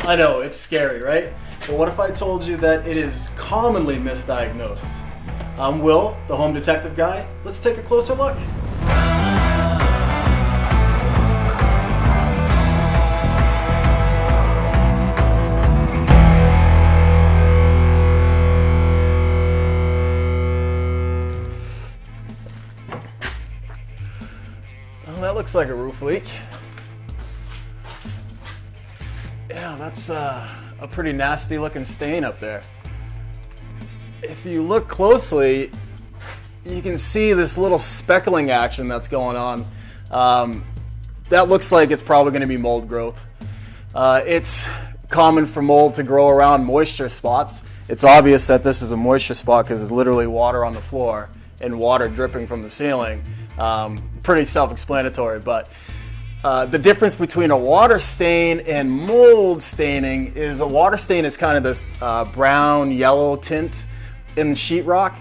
I know, it's scary, right? But what if I told you that it is commonly misdiagnosed? I'm Will, the home detective guy. Let's take a closer look. Well, that looks like a roof leak. Yeah, that's a pretty nasty looking stain up there. If you look closely, you can see this little speckling action that's going on. That looks like it's probably going to be mold growth. It's common for mold to grow around moisture spots. It's obvious that this is a moisture spot because there's literally water on the floor and water dripping from the ceiling. Pretty self-explanatory, but the difference between a water stain and mold staining is a water stain is kind of this brown yellow tint in sheetrock,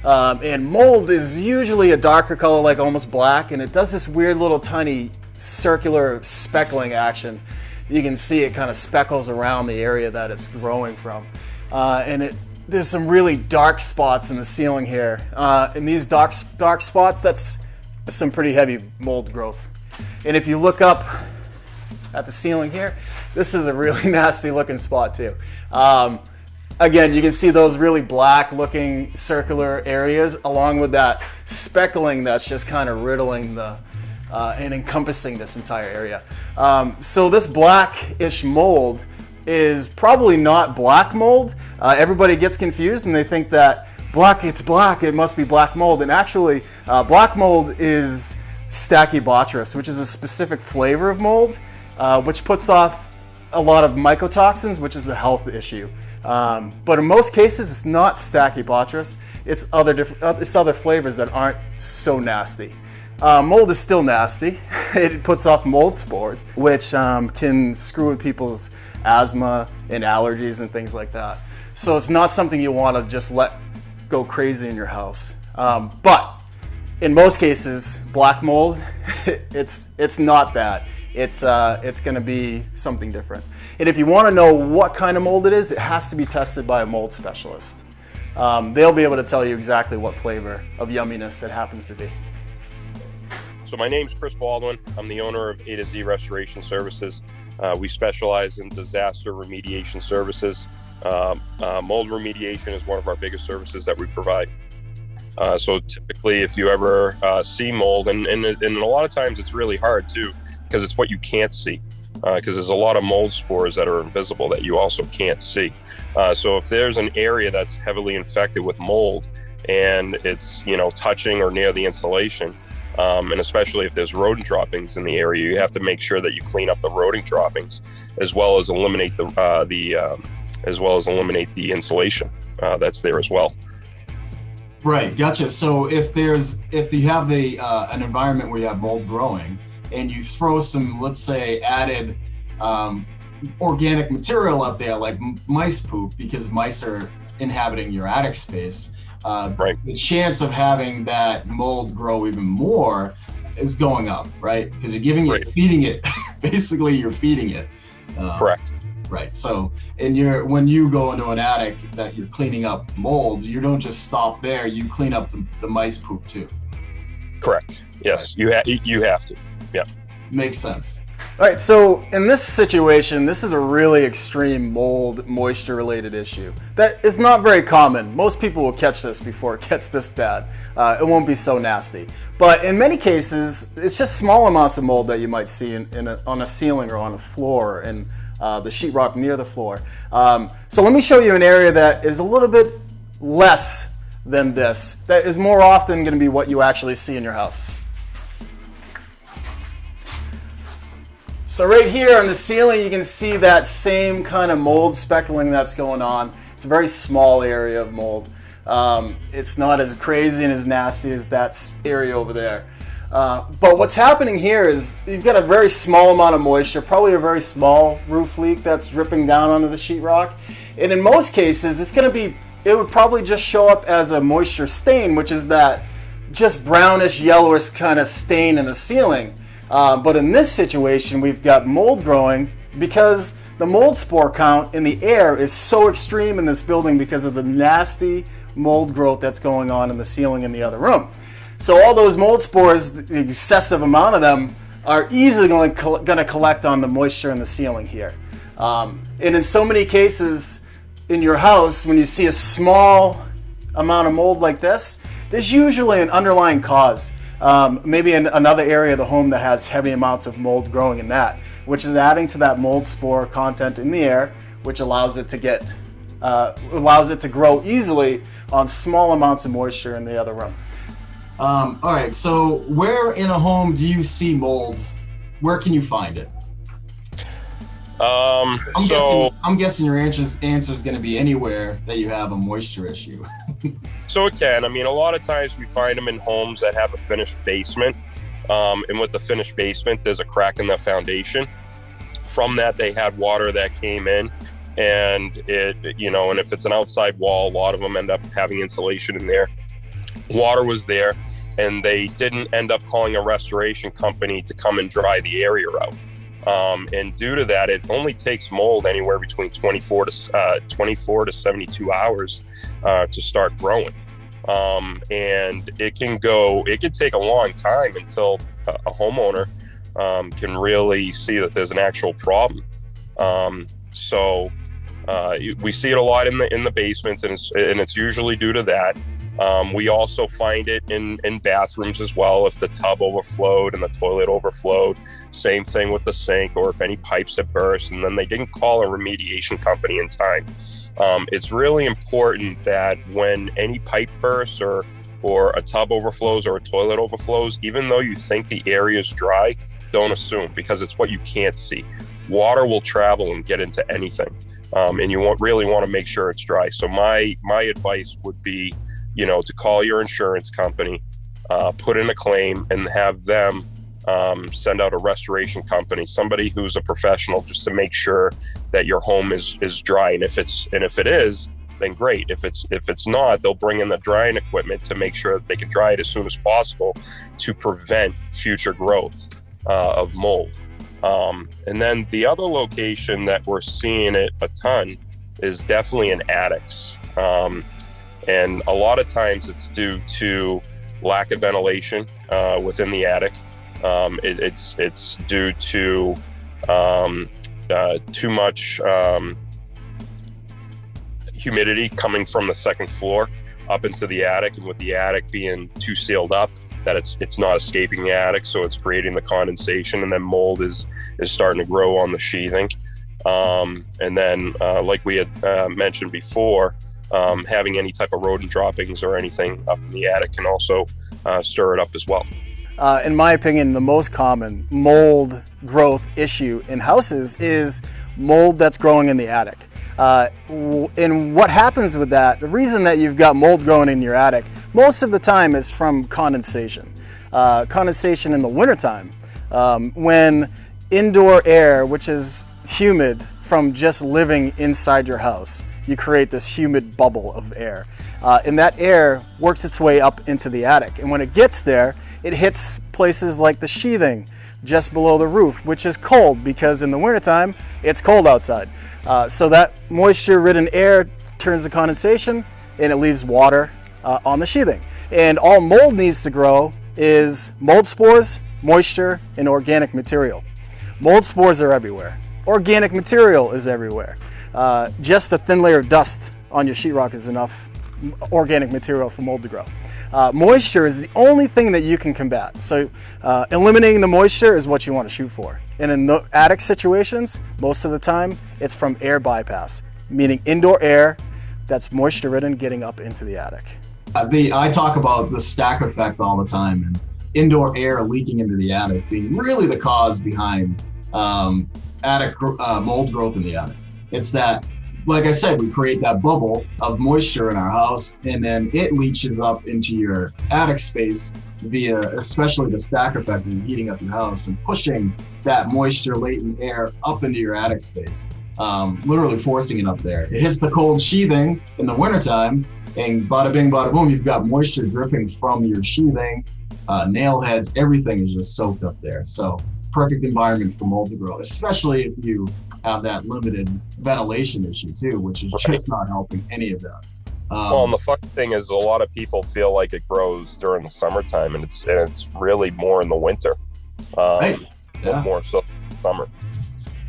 and mold is usually a darker color, like almost black, and it does this weird little tiny circular speckling action. You can see it kind of speckles around the area that it's growing from, and there's some really dark spots in the ceiling here. In these dark spots, that's some pretty heavy mold growth. And if you look up at the ceiling here, this is a really nasty looking spot too. Again, you can see those really black looking circular areas along with that speckling that's just kind of riddling and encompassing this entire area. So this blackish mold is probably not black mold. Everybody gets confused and they think that it's black, it must be black mold. And actually, black mold is Stachybotrys, which is a specific flavor of mold, which puts off a lot of mycotoxins, which is a health issue. But in most cases, it's not Stachybotrys. It's other flavors that aren't so nasty. Mold is still nasty. It puts off mold spores, which can screw with people's asthma and allergies and things like that. So it's not something you want to just let go crazy in your house. But in most cases, black mold, it's not that. It's going to be something different. And if you want to know what kind of mold it is, it has to be tested by a mold specialist. They'll be able to tell you exactly what flavor of yumminess it happens to be. So my name's Chris Baldwin. I'm the owner of A to Z Restoration Services. We specialize in disaster remediation services. Mold remediation is one of our biggest services that we provide. So typically, if you ever see mold, and a lot of times it's really hard too, because it's what you can't see, because there's a lot of mold spores that are invisible that you also can't see. So if there's an area that's heavily infected with mold and it's touching or near the insulation, and especially if there's rodent droppings in the area, you have to make sure that you clean up the rodent droppings as well as eliminate the insulation that's there as well. Right, gotcha. So if you have an environment where you have mold growing and you throw some, let's say, added organic material up there like mice poop, because mice are inhabiting your attic space, right, the chance of having that mold grow even more is going up, right? Because you're giving it, feeding it. Basically, you're feeding it. Correct. Right. So, when you go into an attic that you're cleaning up mold, you don't just stop there. You clean up the mice poop too. Correct. Yes, right. You have to. Yeah. Makes sense. All right. So in this situation, this is a really extreme mold moisture related issue that is not very common. Most people will catch this before it gets this bad. It won't be so nasty. But in many cases, it's just small amounts of mold that you might see on a ceiling or on a floor and the sheetrock near the floor. So let me show you an area that is a little bit less than this. That is more often going to be what you actually see in your house. So right here on the ceiling, you can see that same kind of mold speckling that's going on. It's a very small area of mold. It's not as crazy and as nasty as that area over there. But what's happening here is you've got a very small amount of moisture, probably a very small roof leak that's dripping down onto the sheetrock. And in most cases, it would probably just show up as a moisture stain, which is that just brownish, yellowish kind of stain in the ceiling. But in this situation, we've got mold growing because the mold spore count in the air is so extreme in this building because of the nasty mold growth that's going on in the ceiling in the other room. So all those mold spores, the excessive amount of them, are easily going to collect on the moisture in the ceiling here. And in so many cases in your house, when you see a small amount of mold like this, there's usually an underlying cause. Maybe in another area of the home that has heavy amounts of mold growing in that, which is adding to that mold spore content in the air, which allows it to grow easily on small amounts of moisture in the other room. All right, so where in a home do you see mold? Where can you find it? I'm guessing your answer is going to be anywhere that you have a moisture issue. So it can. I mean, a lot of times we find them in homes that have a finished basement. And with the finished basement, there's a crack in the foundation. From that, they had water that came in, and and if it's an outside wall, a lot of them end up having insulation in there. Water was there, and they didn't end up calling a restoration company to come and dry the area out. And due to that, it only takes mold anywhere between 24 to 72 hours to start growing. And it can take a long time until a homeowner can really see that there's an actual problem. We see it a lot in the basements, and it's usually due to that. We also find it in bathrooms as well. If the tub overflowed and the toilet overflowed, same thing with the sink, or if any pipes have burst and then they didn't call a remediation company in time. It's really important that when any pipe bursts or a tub overflows or a toilet overflows, even though you think the area is dry, don't assume, because it's what you can't see. Water will travel and get into anything, and you really want to make sure it's dry. So my advice would be, to call your insurance company, put in a claim, and have them send out a restoration company, somebody who's a professional, just to make sure that your home is dry. And if it is, then great. If it's not, they'll bring in the drying equipment to make sure that they can dry it as soon as possible to prevent future growth of mold. And then the other location that we're seeing it a ton is definitely in attics. And a lot of times it's due to lack of ventilation within the attic. It's due to too much humidity coming from the second floor up into the attic, and with the attic being too sealed up, that it's not escaping the attic, so it's creating the condensation, and then mold is starting to grow on the sheathing. And then, like we had mentioned before, having any type of rodent droppings or anything up in the attic can also stir it up as well. In my opinion, the most common mold growth issue in houses is mold that's growing in the attic. And what happens with that, the reason that you've got mold growing in your attic, most of the time is from condensation. Condensation in the wintertime, when indoor air, which is humid from just living inside your house, you create this humid bubble of air. And that air works its way up into the attic. And when it gets there, it hits places like the sheathing just below the roof, which is cold because in the wintertime, it's cold outside. So that moisture-ridden air turns to condensation and it leaves water on the sheathing. And all mold needs to grow is mold spores, moisture, and organic material. Mold spores are everywhere. Organic material is everywhere. Just a thin layer of dust on your sheetrock is enough organic material for mold to grow. Moisture is the only thing that you can combat. So eliminating the moisture is what you want to shoot for. And in the attic situations, most of the time, it's from air bypass, meaning indoor air that's moisture ridden getting up into the attic. I talk about the stack effect all the time, and indoor air leaking into the attic being really the cause behind attic mold growth in the attic. It's that, like I said, we create that bubble of moisture in our house, and then it leaches up into your attic space via especially the stack effect of heating up your house and pushing that moisture latent air up into your attic space, literally forcing it up there. It hits the cold sheathing in the wintertime, and bada bing, bada boom, you've got moisture dripping from your sheathing, nail heads, everything is just soaked up there. So perfect environment for mold to grow, especially if you have that limited ventilation issue too, which is just not helping any of that. Well, and the fun thing is a lot of people feel like it grows during the summertime, and it's really more in the winter. Right. Yeah. More so summer.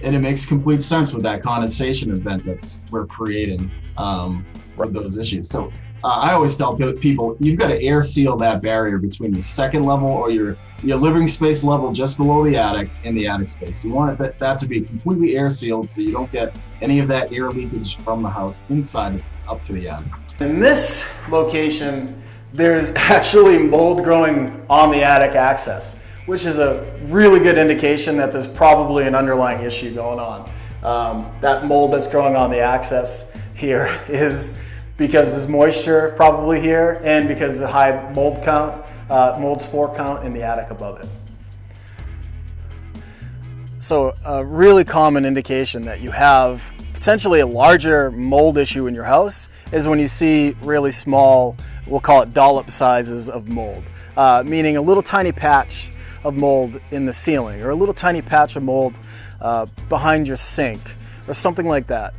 And it makes complete sense with that condensation event we're creating with those issues. So I always tell people, you've got to air seal that barrier between the second level or your living space level just below the attic and the attic space. You want that to be completely air sealed so you don't get any of that air leakage from the house inside up to the attic. In this location, there's actually mold growing on the attic access, which is a really good indication that there's probably an underlying issue going on. That mold that's growing on the access here is because there's moisture probably here and because of the high mold count, mold spore count in the attic above it. So a really common indication that you have potentially a larger mold issue in your house is when you see really small, we'll call it dollop sizes of mold, meaning a little tiny patch of mold in the ceiling or a little tiny patch of mold behind your sink or something like that.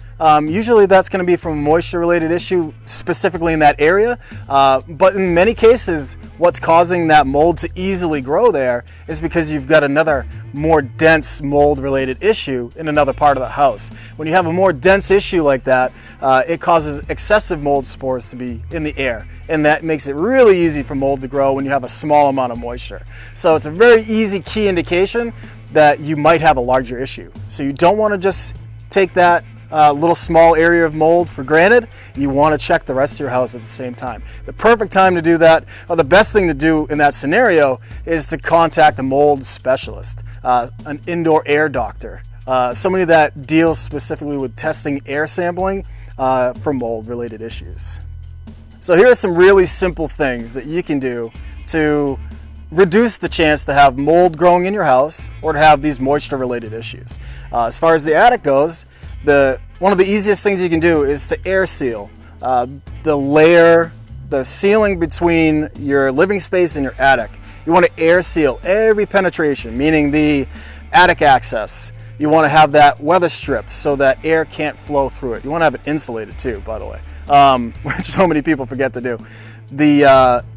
Usually that's going to be from a moisture related issue specifically in that area, but in many cases what's causing that mold to easily grow there is because you've got another more dense mold related issue in another part of the house. When you have a more dense issue like that, it causes excessive mold spores to be in the air, and that makes it really easy for mold to grow when you have a small amount of moisture. So it's a very easy key indication that you might have a larger issue. So you don't want to just take that little small area of mold for granted. You want to check the rest of your house at the same time. The perfect time to do that, or the best thing to do in that scenario, is to contact a mold specialist, an indoor air doctor, somebody that deals specifically with testing air sampling for mold related issues. So here are some really simple things that you can do to reduce the chance to have mold growing in your house or to have these moisture related issues. As far as the attic goes, one of the easiest things you can do is to air seal the ceiling between your living space and your attic. You want to air seal every penetration, meaning the attic access. You want to have that weather stripped so that air can't flow through it. You want to have it insulated too, by the way, which so many people forget to do.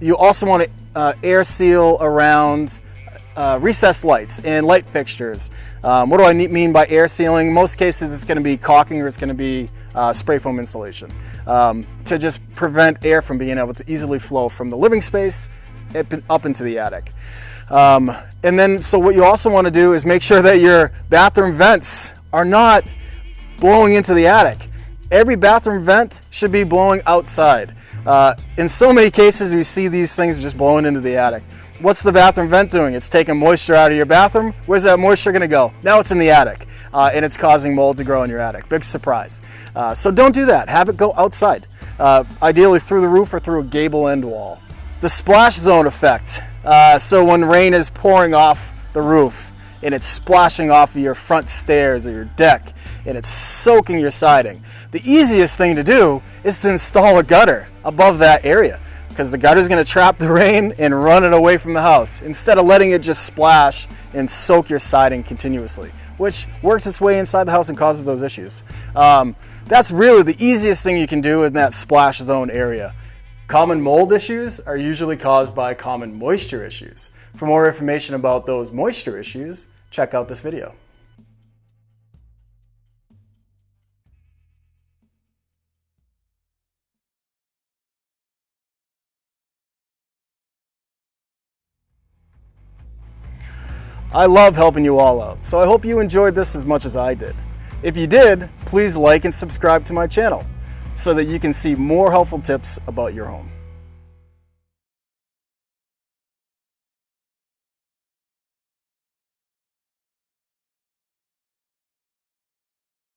You also want to air seal around recessed lights and light fixtures. What do I mean by air sealing? Most cases it's going to be caulking or it's going to be spray foam insulation to just prevent air from being able to easily flow from the living space up into the attic. And then so what you also want to do is make sure that your bathroom vents are not blowing into the attic. Every bathroom vent should be blowing outside. In so many cases we see these things just blowing into the attic. What's the bathroom vent doing? It's taking moisture out of your bathroom. Where's that moisture going to go? Now it's in the attic, and it's causing mold to grow in your attic. Big surprise. So don't do that. Have it go outside, ideally through the roof or through a gable end wall. The splash zone effect. So when rain is pouring off the roof and it's splashing off of your front stairs or your deck and it's soaking your siding, the easiest thing to do is to install a gutter above that area, because the gutter is going to trap the rain and run it away from the house instead of letting it just splash and soak your siding continuously, which works its way inside the house and causes those issues. That's really the easiest thing you can do in that splash zone area. Common mold issues are usually caused by common moisture issues. For more information about those moisture issues, check out this video. I love helping you all out, so I hope you enjoyed this as much as I did. If you did, please like and subscribe to my channel so that you can see more helpful tips about your home.